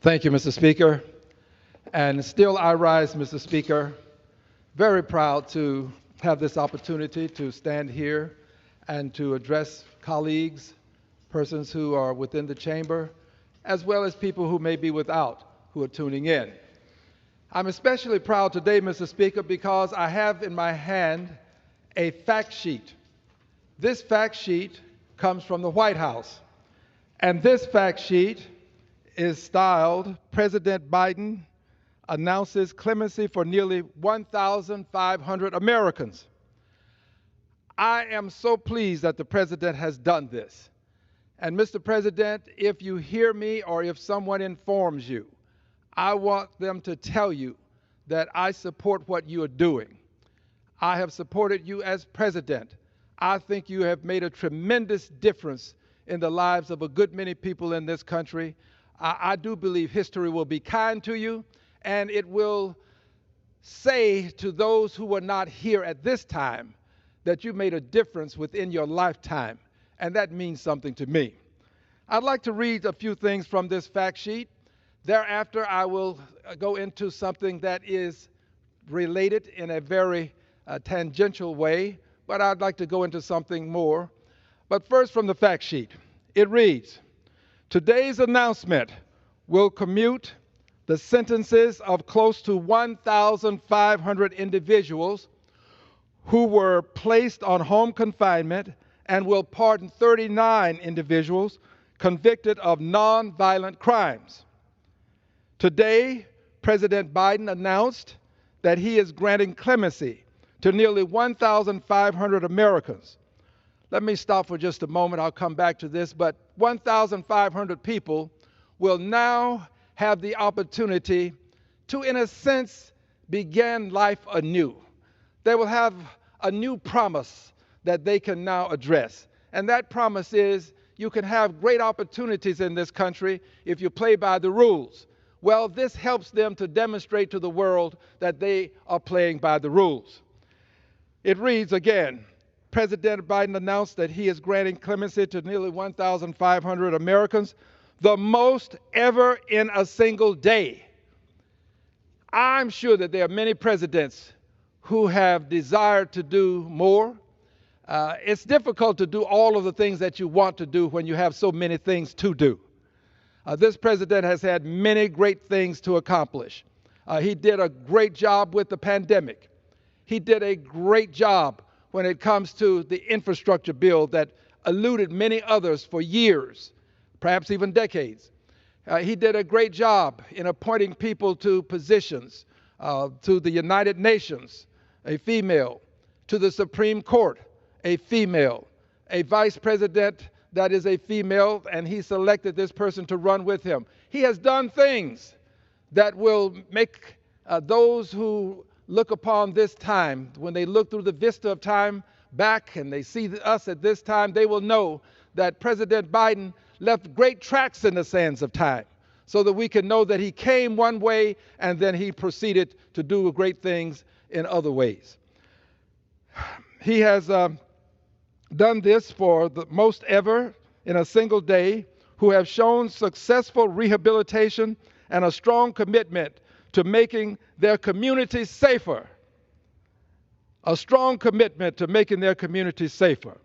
Thank you, Mr. Speaker. And still I rise, Mr. Speaker. Very proud to have this opportunity to stand here and to address colleagues, persons who are within the chamber, as well as people who may be without, who are tuning in. I'm especially proud today, Mr. Speaker, because I have in my hand a fact sheet. This fact sheet comes from the White House. And this fact sheet is styled, President Biden announces clemency for nearly 1,500 Americans. I am so pleased that the President has done this. And Mr. President, if you hear me or if someone informs you, I want them to tell you that I support what you are doing. I have supported you as President. I think you have made a tremendous difference in the lives of a good many people in this country. I do believe history will be kind to you, and it will say to those who were not here at this time that you made a difference within your lifetime, and that means something to me. I'd like to read a few things from this fact sheet. Thereafter, I will go into something that is related in a very tangential way, but I'd like to go into something more. But first, from the fact sheet, it reads, today's announcement will commute the sentences of close to 1,500 individuals who were placed on home confinement and will pardon 39 individuals convicted of nonviolent crimes. Today, President Biden announced that he is granting clemency to nearly 1,500 Americans. Let me stop for just a moment. I'll come back to this, but 1,500 people will now have the opportunity to, in a sense, begin life anew. They will have a new promise that they can now address. And that promise is you can have great opportunities in this country if you play by the rules. Well, this helps them to demonstrate to the world that they are playing by the rules. It reads again, President Biden announced that he is granting clemency to nearly 1,500 Americans, the most ever in a single day. I'm sure that there are many presidents who have desired to do more. It's difficult to do all of the things that you want to do when you have so many things to do. This president has had many great things to accomplish. He did a great job with the pandemic. He did a great job when it comes to the infrastructure bill that eluded many others for years, perhaps even decades. He did a great job in appointing people to positions, to the United Nations, a female, to the Supreme Court, a female, a vice president that is a female, and he selected this person to run with him. He has done things that will make those who look upon this time, when they look through the vista of time back and they see us at this time, they will know that President Biden left great tracks in the sands of time so that we can know that he came one way and then he proceeded to do great things in other ways. He has done this for the most ever in a single day, who have shown successful rehabilitation and a strong commitment to making their communities safer. A strong commitment to making their communities safer.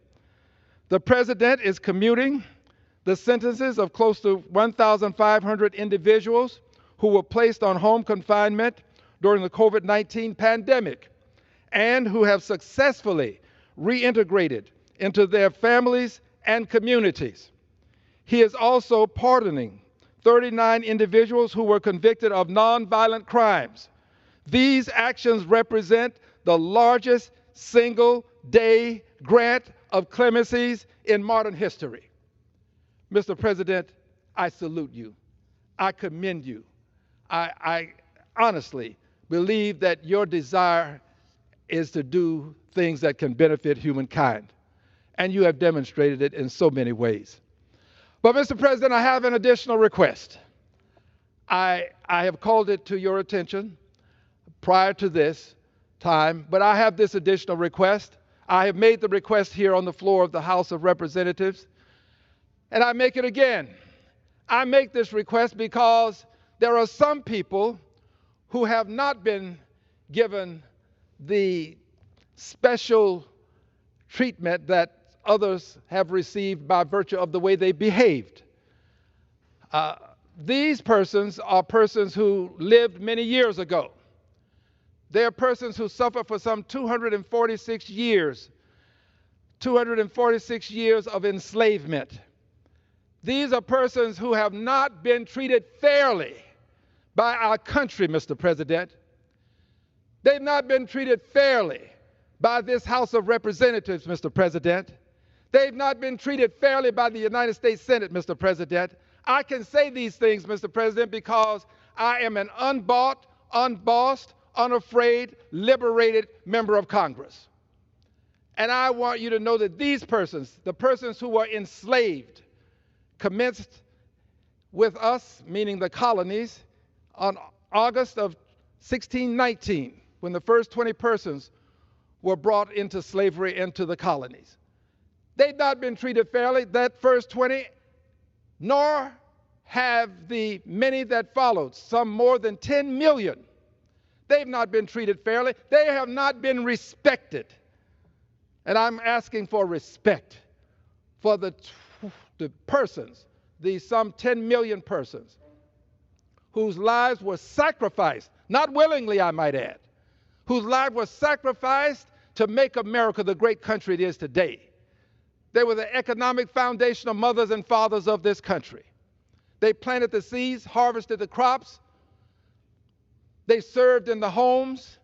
The president is commuting the sentences of close to 1,500 individuals who were placed on home confinement during the COVID-19 pandemic and who have successfully reintegrated into their families and communities. He is also pardoning 39 individuals who were convicted of nonviolent crimes. These actions represent the largest single-day grant of clemencies in modern history. Mr. President, I salute you. I commend you. I honestly believe that your desire is to do things that can benefit humankind, and you have demonstrated it in so many ways. But, Mr. President, I have an additional request. I have called it to your attention prior to this time, but I have this additional request. I have made the request here on the floor of the House of Representatives, and I make it again. I make this request because there are some people who have not been given the special treatment that others have received by virtue of the way they behaved. These persons are persons who lived many years ago. They are persons who suffered for some 246 years of enslavement. These are persons who have not been treated fairly by our country, Mr. President. They've not been treated fairly by this House of Representatives, Mr. President. They've not been treated fairly by the United States Senate, Mr. President. I can say these things, Mr. President, because I am an unbought, unbossed, unafraid, liberated member of Congress. And I want you to know that these persons, the persons who were enslaved, commenced with us, meaning the colonies, on August of 1619, when the first 20 persons were brought into slavery into the colonies. They've not been treated fairly, that first 20, nor have the many that followed, some more than 10 million. They've not been treated fairly. They have not been respected. And I'm asking for respect for the persons, the some 10 million persons, whose lives were sacrificed, not willingly, I might add, whose lives were sacrificed to make America the great country it is today. They were the economic foundational mothers and fathers of this country. They planted the seeds, harvested the crops. They served in the homes.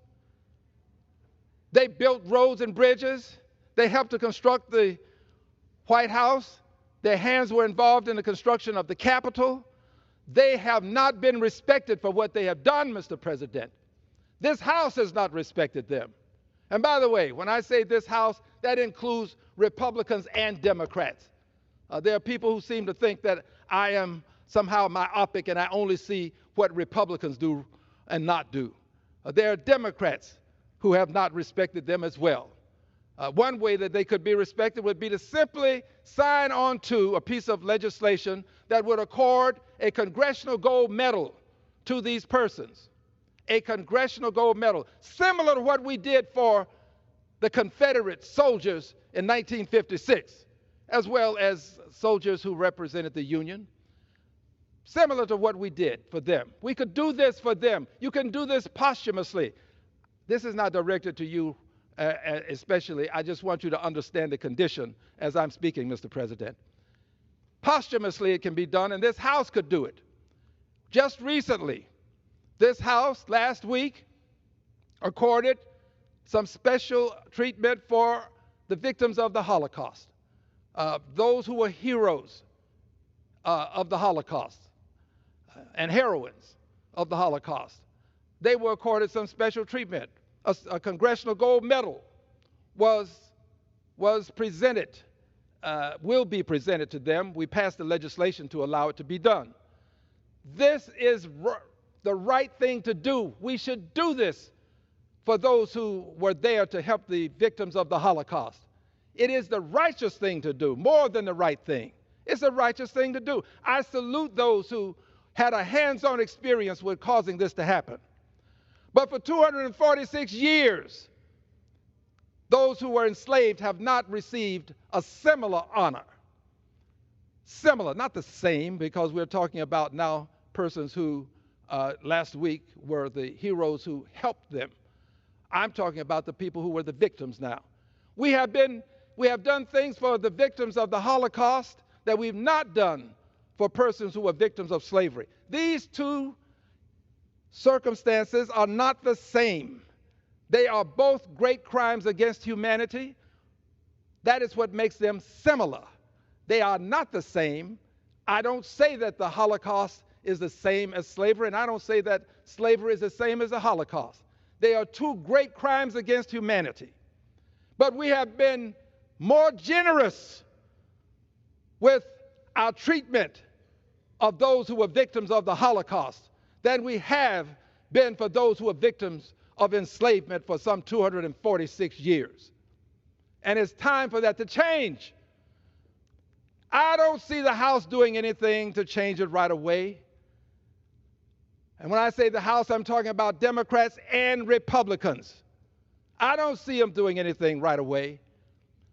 They built roads and bridges. They helped to construct the White House. Their hands were involved in the construction of the Capitol. They have not been respected for what they have done, Mr. President. This House has not respected them. And by the way, when I say this House, that includes Republicans and Democrats. There are people who seem to think that I am somehow myopic and I only see what Republicans do and not do. There are Democrats who have not respected them as well. One way that they could be respected would be to simply sign on to a piece of legislation that would accord a congressional gold medal to these persons. A congressional gold medal, similar to what we did for the Confederate soldiers in 1956, as well as soldiers who represented the Union. Similar to what we did for them. We could do this for them. You can do this posthumously. This is not directed to you especially. I just want you to understand the condition as I'm speaking, Mr. President. Posthumously it can be done, and this House could do it. Just recently, this House last week accorded some special treatment for the victims of the Holocaust, those who were heroes of the Holocaust and heroines of the Holocaust. They were accorded some special treatment. A congressional gold medal was presented, will be presented to them. We passed the legislation to allow it to be done. This is the right thing to do. We should do this for those who were there to help the victims of the Holocaust. It is the righteous thing to do, more than the right thing. It's a righteous thing to do. I salute those who had a hands-on experience with causing this to happen. But for 246 years, those who were enslaved have not received a similar honor. Similar, not the same, because we're talking about now persons who last week were the heroes who helped them. I'm talking about the people who were the victims now. We have done things for the victims of the Holocaust that we've not done for persons who were victims of slavery. These two circumstances are not the same. They are both great crimes against humanity. That is what makes them similar. They are not the same. I don't say that the Holocaust is the same as slavery, and I don't say that slavery is the same as the Holocaust. They are two great crimes against humanity. But we have been more generous with our treatment of those who were victims of the Holocaust than we have been for those who were victims of enslavement for some 246 years. And it's time for that to change. I don't see the House doing anything to change it right away. And when I say the House, I'm talking about Democrats and Republicans. I don't see them doing anything right away.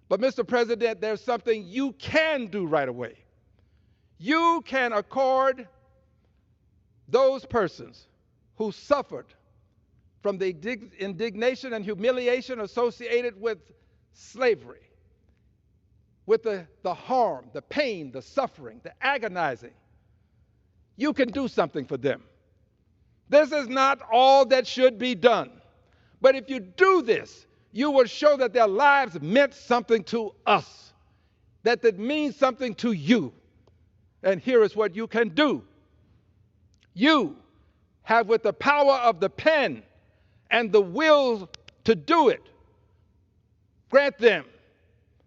But, Mr. President, there's something you can do right away. You can accord those persons who suffered from the indignation and humiliation associated with slavery, with the harm, the pain, the suffering, the agonizing. You can do something for them. This is not all that should be done. But if you do this, you will show that their lives meant something to us, that it means something to you. And here is what you can do. You have, with the power of the pen and the will to do it, grant them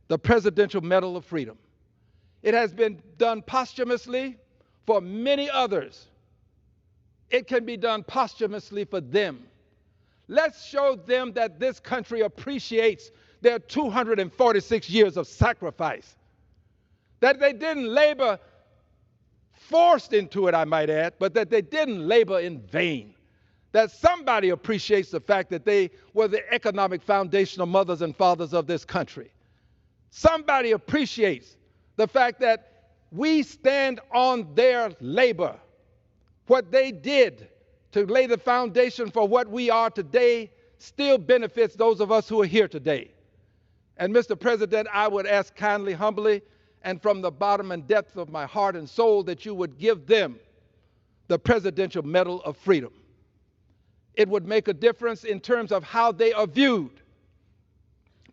the Presidential Medal of Freedom. It has been done posthumously for many others. It can be done posthumously for them. Let's show them that this country appreciates their 246 years of sacrifice, that they didn't labor forced into it, I might add, but that they didn't labor in vain, that somebody appreciates the fact that they were the economic foundational mothers and fathers of this country. Somebody appreciates the fact that we stand on their labor, what they did to lay the foundation for what we are today still benefits those of us who are here today. And Mr. President, I would ask kindly, humbly, and from the bottom and depth of my heart and soul that you would give them the Presidential Medal of Freedom. It would make a difference in terms of how they are viewed.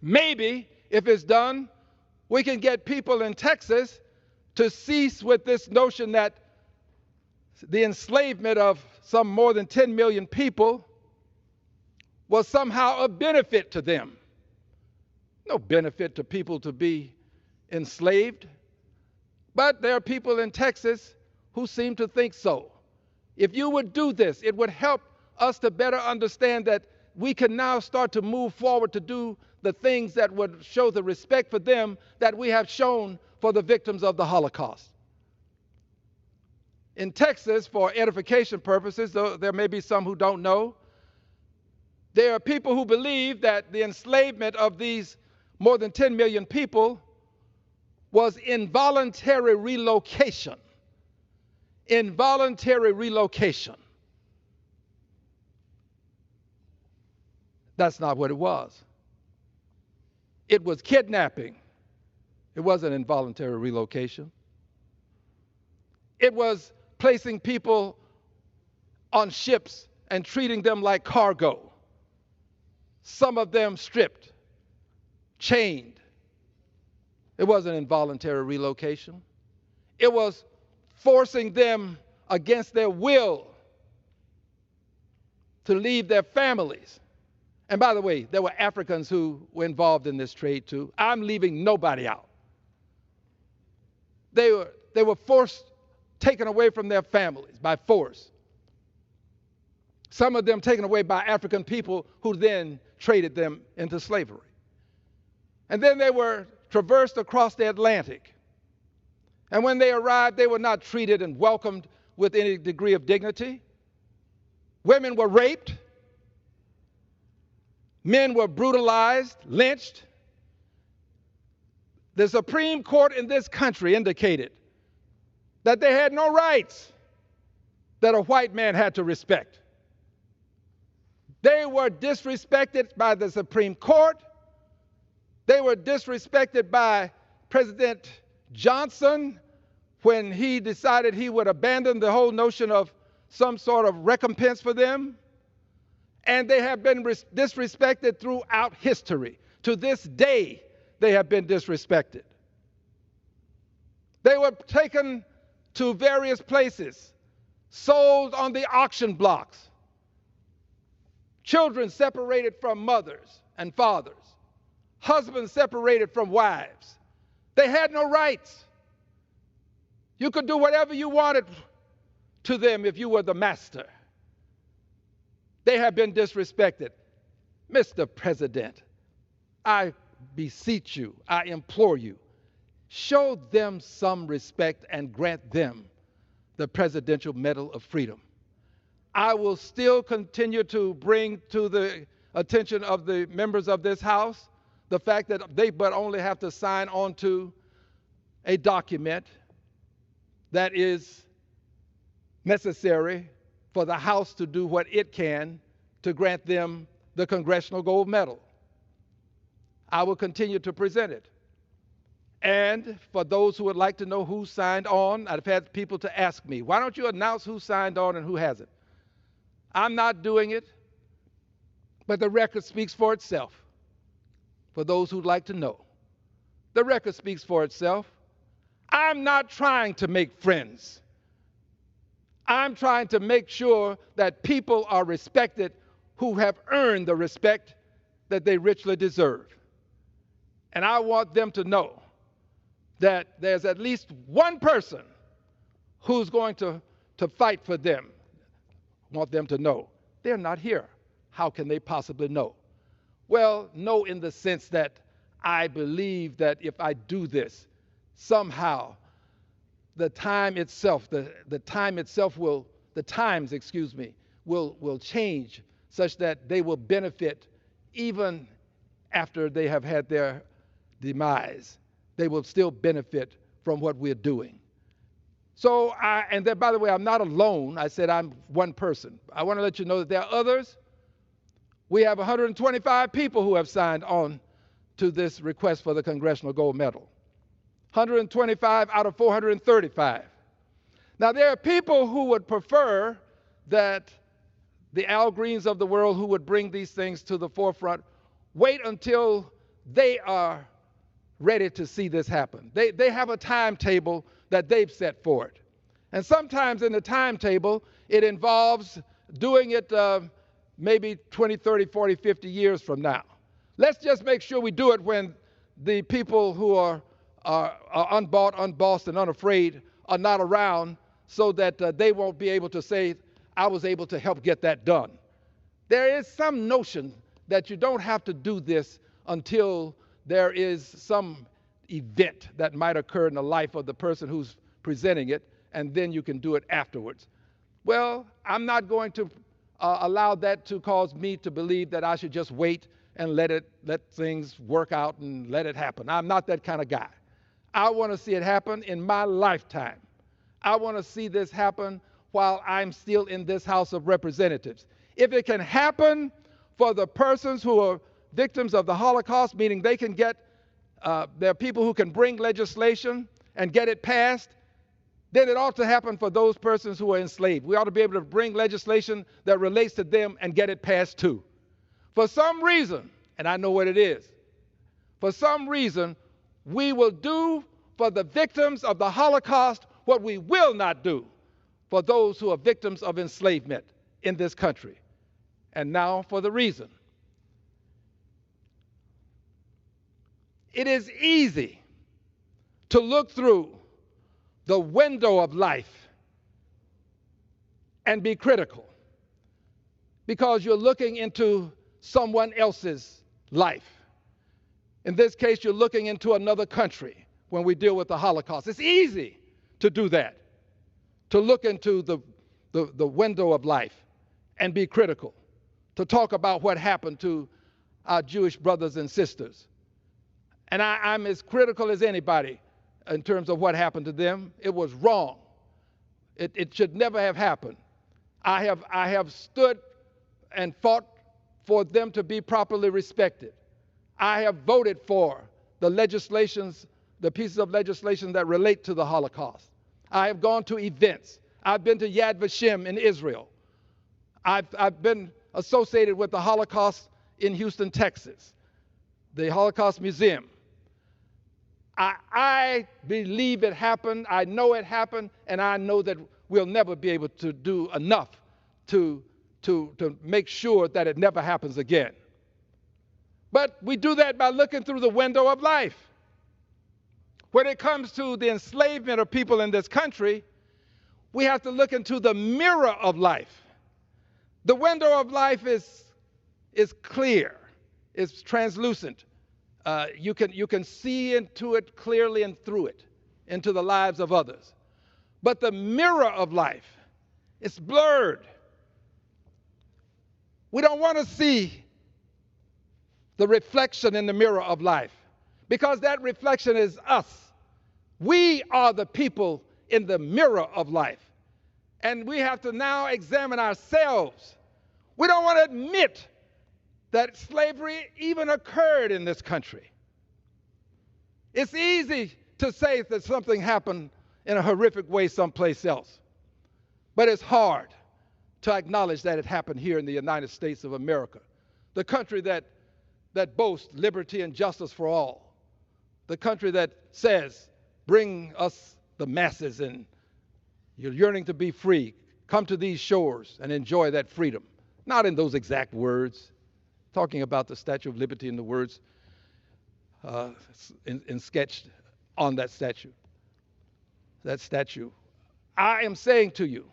Maybe, if it's done, we can get people in Texas to cease with this notion that the enslavement of some more than 10 million people was somehow a benefit to them. No benefit to people to be enslaved, but there are people in Texas who seem to think so. If you would do this, it would help us to better understand that we can now start to move forward to do the things that would show the respect for them that we have shown for the victims of the Holocaust. In Texas, for edification purposes, though there may be some who don't know, there are people who believe that the enslavement of these more than 10 million people was involuntary relocation. Involuntary relocation. That's not what it was. It was kidnapping. It wasn't involuntary relocation. It was placing people on ships and treating them like cargo. Some of them stripped, chained. It wasn't involuntary relocation. It was forcing them against their will to leave their families. And by the way, there were Africans who were involved in this trade too. I'm leaving nobody out. They were forced, taken away from their families by force. Some of them taken away by African people who then traded them into slavery. And then they were traversed across the Atlantic. And when they arrived, they were not treated and welcomed with any degree of dignity. Women were raped. Men were brutalized, lynched. The Supreme Court in this country indicated that they had no rights that a white man had to respect. They were disrespected by the Supreme Court. They were disrespected by President Johnson when he decided he would abandon the whole notion of some sort of recompense for them. And they have been disrespected throughout history. To this day, they have been disrespected. They were taken to various places, sold on the auction blocks. Children separated from mothers and fathers. Husbands separated from wives. They had no rights. You could do whatever you wanted to them if you were the master. They have been disrespected. Mr. President, I beseech you, I implore you, show them some respect and grant them the Presidential Medal of Freedom. I will still continue to bring to the attention of the members of this House the fact that they but only have to sign on to a document that is necessary for the House to do what it can to grant them the Congressional Gold Medal. I will continue to present it. And for those who would like to know who signed on, I've had people to ask me, why don't you announce who signed on and who hasn't? I'm not doing it, but the record speaks for itself. For those who'd like to know, the record speaks for itself. I'm not trying to make friends. I'm trying to make sure that people are respected who have earned the respect that they richly deserve. And I want them to know that there's at least one person who's going to fight for them. I want them to know they're not here. How can they possibly know? Well, know in the sense that I believe that if I do this, somehow the times will change such that they will benefit even after they have had their demise. They will still benefit from what we're doing. So, and then, by the way, I'm not alone. I said I'm one person. I want to let you know that there are others. We have 125 people who have signed on to this request for the Congressional Gold Medal. 125 out of 435. Now, there are people who would prefer that the Al Greens of the world who would bring these things to the forefront wait until they are ready to see this happen. They have a timetable that they've set for it. And sometimes in the timetable, it involves doing it maybe 20, 30, 40, 50 years from now. Let's just make sure we do it when the people who are unbought, unbossed, and unafraid are not around, so that they won't be able to say, I was able to help get that done. There is some notion that you don't have to do this until there is some event that might occur in the life of the person who's presenting it, and then you can do it afterwards. Well, I'm not going to allow that to cause me to believe that I should just wait and let things work out and let it happen. I'm not that kind of guy. I want to see it happen in my lifetime. I want to see this happen while I'm still in this House of Representatives. If it can happen for the persons who are victims of the Holocaust, meaning they can get, there are people who can bring legislation and get it passed, then it ought to happen for those persons who are enslaved. We ought to be able to bring legislation that relates to them and get it passed too. For some reason, and I know what it is, for some reason, we will do for the victims of the Holocaust what we will not do for those who are victims of enslavement in this country. And now for the reason. It is easy to look through the window of life and be critical because you're looking into someone else's life. In this case, you're looking into another country when we deal with the Holocaust. It's easy to do that, to look into the window of life and be critical, to talk about what happened to our Jewish brothers and sisters. And I'm as critical as anybody in terms of what happened to them. It was wrong. It should never have happened. I have stood and fought for them to be properly respected. I have voted for the legislations, the pieces of legislation that relate to the Holocaust. I have gone to events. I've been to Yad Vashem in Israel. I've been associated with the Holocaust in Houston, Texas, the Holocaust Museum. I believe it happened, I know it happened, and I know that we'll never be able to do enough to make sure that it never happens again. But we do that by looking through the window of life. When it comes to the enslavement of people in this country, we have to look into the mirror of life. The window of life is clear, it's translucent. You can see into it clearly and through it, into the lives of others. But the mirror of life is blurred. We don't want to see the reflection in the mirror of life, because that reflection is us. We are the people in the mirror of life. And we have to now examine ourselves. We don't want to admit that slavery even occurred in this country. It's easy to say that something happened in a horrific way someplace else, but it's hard to acknowledge that it happened here in the United States of America, the country that boasts liberty and justice for all, the country that says, bring us the masses and you're yearning to be free. Come to these shores and enjoy that freedom. Not in those exact words, talking about the Statue of Liberty in the words sketched on that statue. I am saying to you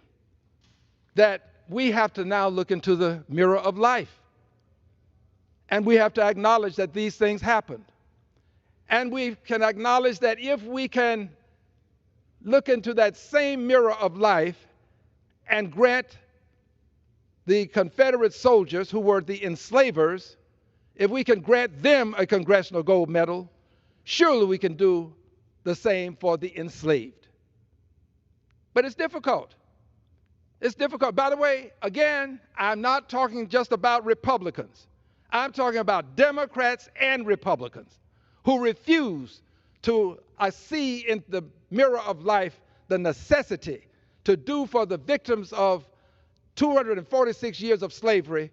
that we have to now look into the mirror of life. And we have to acknowledge that these things happened. And we can acknowledge that if we can look into that same mirror of life and grant the Confederate soldiers who were the enslavers, if we can grant them a Congressional Gold Medal, surely we can do the same for the enslaved. But it's difficult. It's difficult. By the way, again, I'm not talking just about Republicans. I'm talking about Democrats and Republicans who refuse to see in the mirror of life the necessity to do for the victims of 246 years of slavery,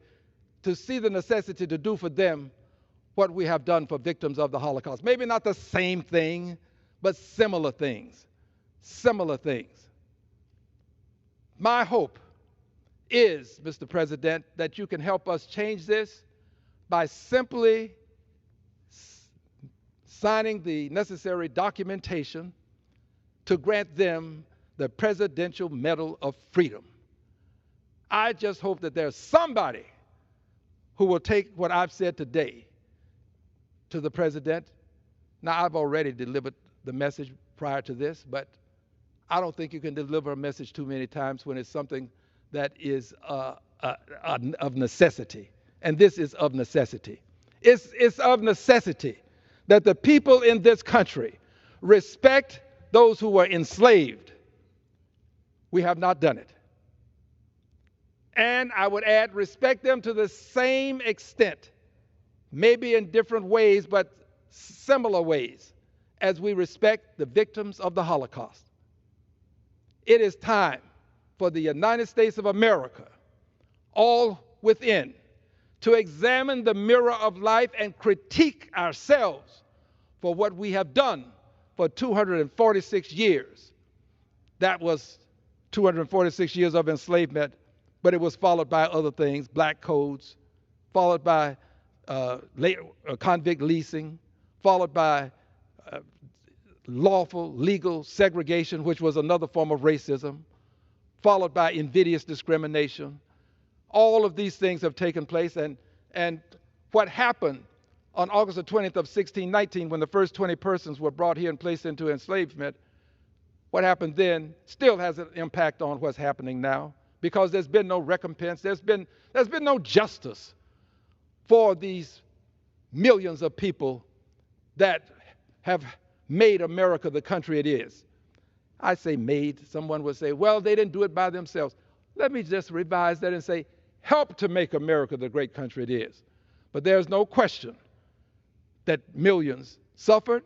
to see the necessity to do for them what we have done for victims of the Holocaust. Maybe not the same thing, but similar things. Similar things. My hope is, Mr. President, that you can help us change this by simply signing the necessary documentation to grant them the Presidential Medal of Freedom. I just hope that there's somebody who will take what I've said today to the President. Now, I've already delivered the message prior to this, but I don't think you can deliver a message too many times when it's something that is of necessity. And this is of necessity. It's of necessity that the people in this country respect those who were enslaved. We have not done it. And I would add, respect them to the same extent, maybe in different ways, but similar ways, as we respect the victims of the Holocaust. It is time for the United States of America, all within, to examine the mirror of life and critique ourselves for what we have done for 246 years. That was 246 years of enslavement, but it was followed by other things, black codes, followed by convict leasing, followed by lawful, legal segregation, which was another form of racism, followed by invidious discrimination. All of these things have taken place, and what happened on August the 20th of 1619, when the first 20 persons were brought here and placed into enslavement, what happened then still has an impact on what's happening now, because there's been no recompense, there's been no justice for these millions of people that have made America the country it is. I say made. Someone would say, well, they didn't do it by themselves. Let me just revise that and say, help to make America the great country it is. But there's no question that millions suffered.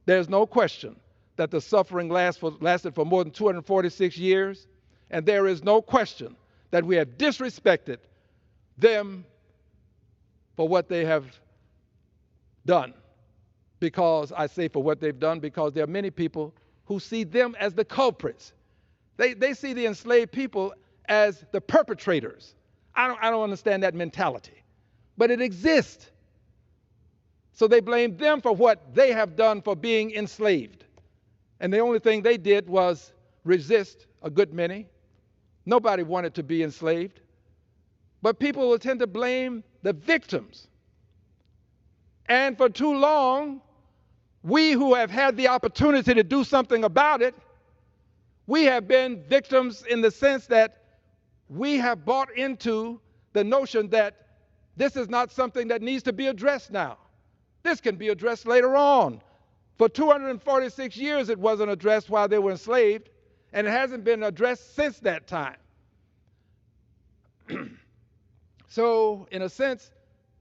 There's no question that the suffering lasted for more than 246 years. And there is no question that we have disrespected them for what they have done. Because I say for what they've done, because there are many people who see them as the culprits. They see the enslaved people as the perpetrators. I don't understand that mentality, but it exists. So they blame them for what they have done for being enslaved. And the only thing they did was resist, a good many. Nobody wanted to be enslaved. But people will tend to blame the victims. And for too long, we who have had the opportunity to do something about it, we have been victims in the sense that we have bought into the notion that this is not something that needs to be addressed now. This can be addressed later on. For 246 years it wasn't addressed while they were enslaved, and it hasn't been addressed since that time. So, in a sense,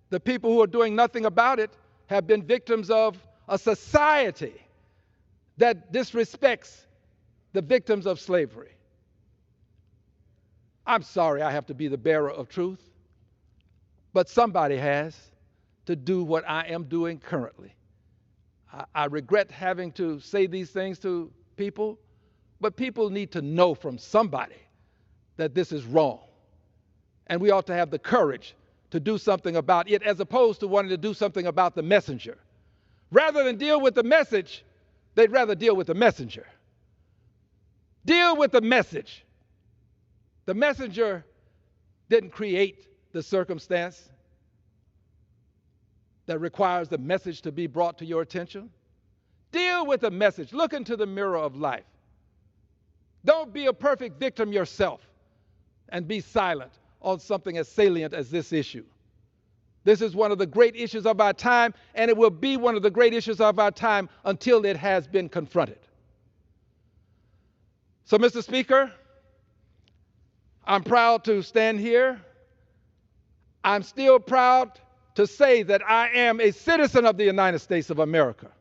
the people who are doing nothing about it have been victims of a society that disrespects the victims of slavery. I'm sorry I have to be the bearer of truth, but somebody has to do what I am doing currently. I regret having to say these things to people, but people need to know from somebody that this is wrong. And we ought to have the courage to do something about it, as opposed to wanting to do something about the messenger. Rather than deal with the message, they'd rather deal with the messenger. Deal with the message. The messenger didn't create the circumstance that requires the message to be brought to your attention. Deal with the message. Look into the mirror of life. Don't be a perfect victim yourself and be silent on something as salient as this issue. This is one of the great issues of our time, and it will be one of the great issues of our time until it has been confronted. So, Mr. Speaker, I'm proud to stand here. I'm still proud to say that I am a citizen of the United States of America.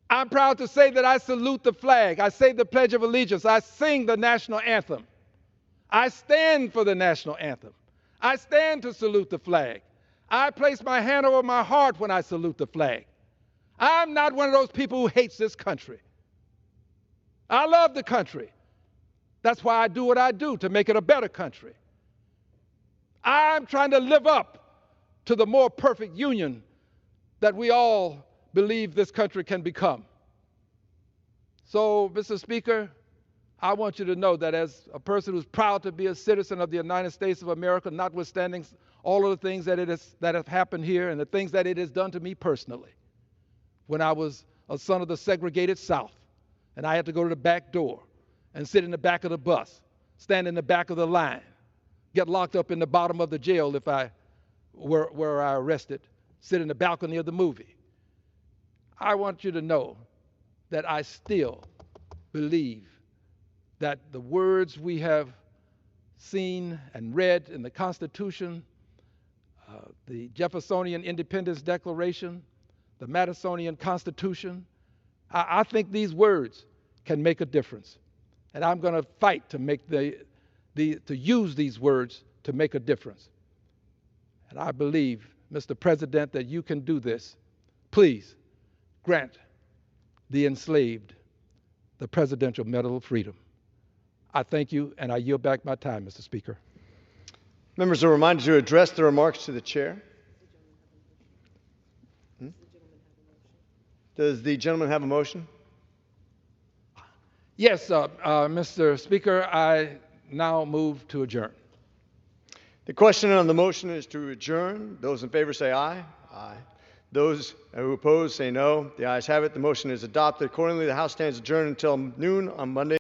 I'm proud to say that I salute the flag. I say the Pledge of Allegiance. I sing the national anthem. I stand for the national anthem. I stand to salute the flag. I place my hand over my heart when I salute the flag. I'm not one of those people who hates this country. I love the country. That's why I do what I do, to make it a better country. I'm trying to live up to the more perfect union that we all believe this country can become. So, Mr. Speaker, I want you to know that as a person who's proud to be a citizen of the United States of America, notwithstanding all of the things that have happened here and the things that it has done to me personally, when I was a son of the segregated South, and I had to go to the back door and sit in the back of the bus, stand in the back of the line, get locked up in the bottom of the jail if I were arrested, sit in the balcony of the movie. I want you to know that I still believe that the words we have seen and read in the Constitution, the Jeffersonian Independence Declaration, the Madisonian Constitution, I think these words can make a difference. And I'm going to fight to make to use these words to make a difference. And I believe, Mr. President, that you can do this. Please grant the enslaved the Presidential Medal of Freedom. I thank you, and I yield back my time, Mr. Speaker. Members are reminded to address their remarks to the chair. Does the gentleman have a motion? Yes, Mr. Speaker, I now move to adjourn. The question on the motion is to adjourn. Those in favor say aye. Aye. Those who oppose say no. The ayes have it. The motion is adopted. Accordingly, the House stands adjourned until noon on Monday.